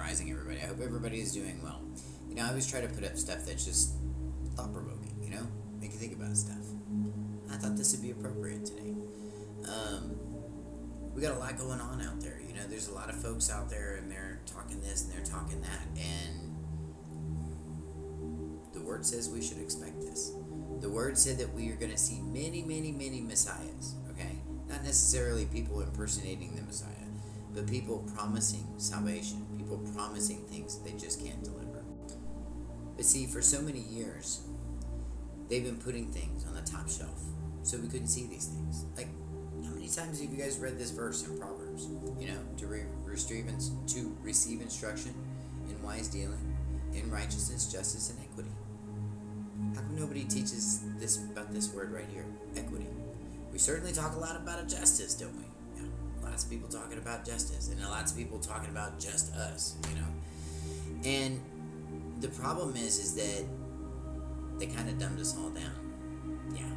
rising, everybody. I hope everybody is doing well. I always try to put up stuff that's just thought-provoking, make you think about stuff. I thought this would be appropriate today. We got a lot going on out there. There's a lot of folks out there, and they're talking this and they're talking that, and the Word says we should expect this. The Word said that we are going to see many, many, many messiahs, okay? Not necessarily people impersonating the Messiah, but people promising salvation, people promising things that they just can't deliver. But see, for so many years, they've been putting things on the top shelf so we couldn't see these things. Like, how many times have you guys read this verse in Proverbs? To receive instruction in wise dealing, in righteousness, justice, and equity. How come nobody teaches this about this word right here, equity? We certainly talk a lot about justice, don't we? Lots of people talking about justice, and lots of people talking about just us, And the problem is that they kind of dumbed us all down. Yeah.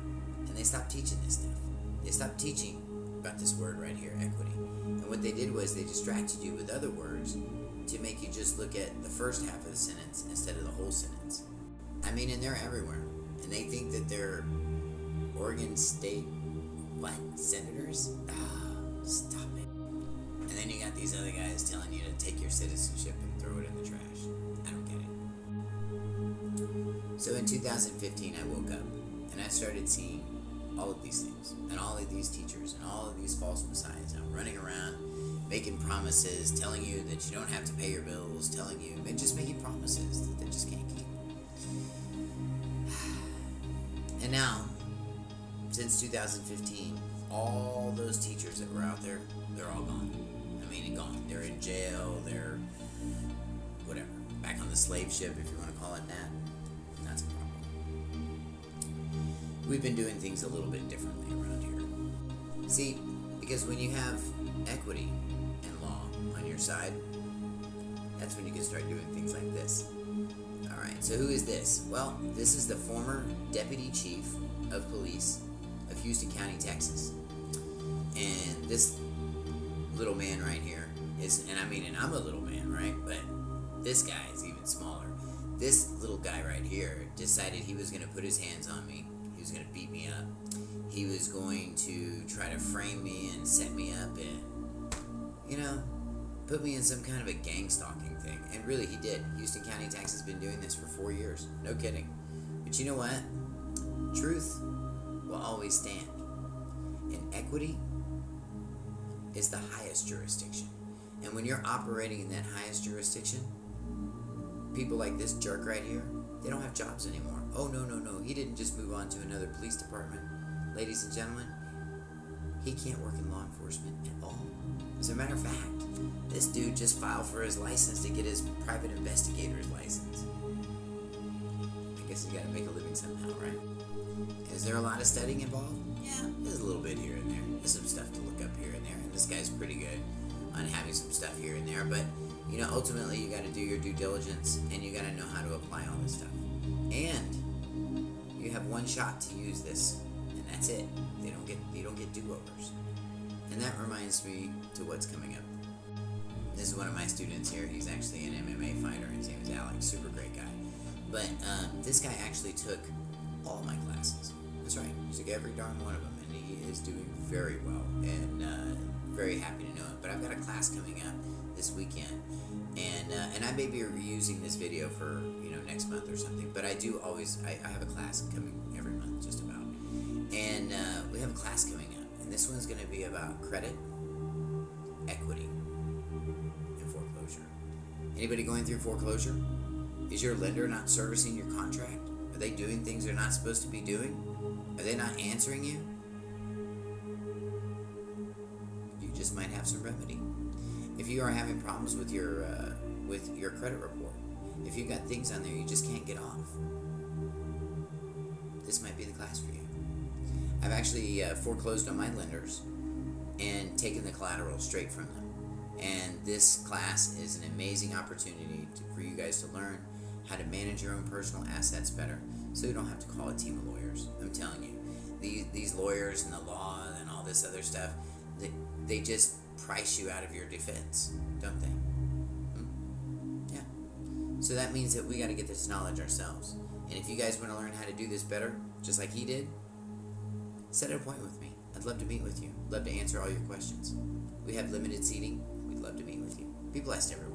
And they stopped teaching this stuff. They stopped teaching about this word right here, equity. And what they did was they distracted you with other words to make you just look at the first half of the sentence instead of the whole sentence. And they're everywhere. And they think that they're Oregon State, senators? Stop it. And then you got these other guys telling you to take your citizenship and throw it in the trash. I don't get it. So in 2015, I woke up and I started seeing all of these things and all of these teachers and all of these false messiahs out running around, making promises, telling you that you don't have to pay your bills, telling you, just making promises that they just can't keep. And now, since 2015, all those teachers that were out there, they're all gone. Gone. They're in jail, they're whatever, back on the slave ship, if you want to call it that. That's a problem. We've been doing things a little bit differently around here. See, because when you have equity and law on your side, that's when you can start doing things like this. Alright, so who is this? Well, this is the former Deputy Chief of Police of Houston County, Texas. And this little man right here is, and I'm a little man, right? But this guy is even smaller. This little guy right here decided he was going to put his hands on me. He was going to beat me up. He was going to try to frame me and set me up and, put me in some kind of a gang stalking thing. And really, he did. Houston County, Texas has been doing this for 4 years. No kidding. But you know what? Truth will always stand. And equity is the highest jurisdiction. And when you're operating in that highest jurisdiction, people like this jerk right here, they don't have jobs anymore. Oh, no. He didn't just move on to another police department. Ladies and gentlemen, he can't work in law enforcement at all. As a matter of fact, this dude just filed for his license to get his private investigator's license. I guess he's got to make a living somehow, right? Is there a lot of studying involved? Yeah, there's a little bit here and there. There's some stuff to look up here and there. And this guy's pretty good on having some stuff here and there. But, ultimately you got to do your due diligence and you got to know how to apply all this stuff. And you have one shot to use this, and that's it. You don't get do-overs. And that reminds me to what's coming up. This is one of my students here. He's actually an MMA fighter. His name is Alex. Super great guy. But this guy actually took all my classes. That's right. He took every darn one of them, and he is doing very well. And very happy to know it. But I've got a class coming up this weekend, and I may be reusing this video for next month or something. But I do always. I have a class coming every month, just about. And we have a class coming up, and this one's going to be about credit, equity, and foreclosure. Anybody going through foreclosure? Is your lender not servicing your contract? Are they doing things they're not supposed to be doing? Are they not answering you? You just might have some remedy. If you are having problems with your credit report, if you've got things on there you just can't get off, this might be the class for you. I've actually foreclosed on my lenders and taken the collateral straight from them. And this class is an amazing opportunity for you guys to learn how to manage your own personal assets better, so you don't have to call a team of lawyers. I'm telling you, these lawyers and the law and all this other stuff, they just price you out of your defense, don't they? So that means that we got to get this knowledge ourselves. And if you guys want to learn how to do this better, just like he did, set an appointment with me. I'd love to meet with you. Love to answer all your questions. We have limited seating. We'd love to meet with you. Be blessed, everyone.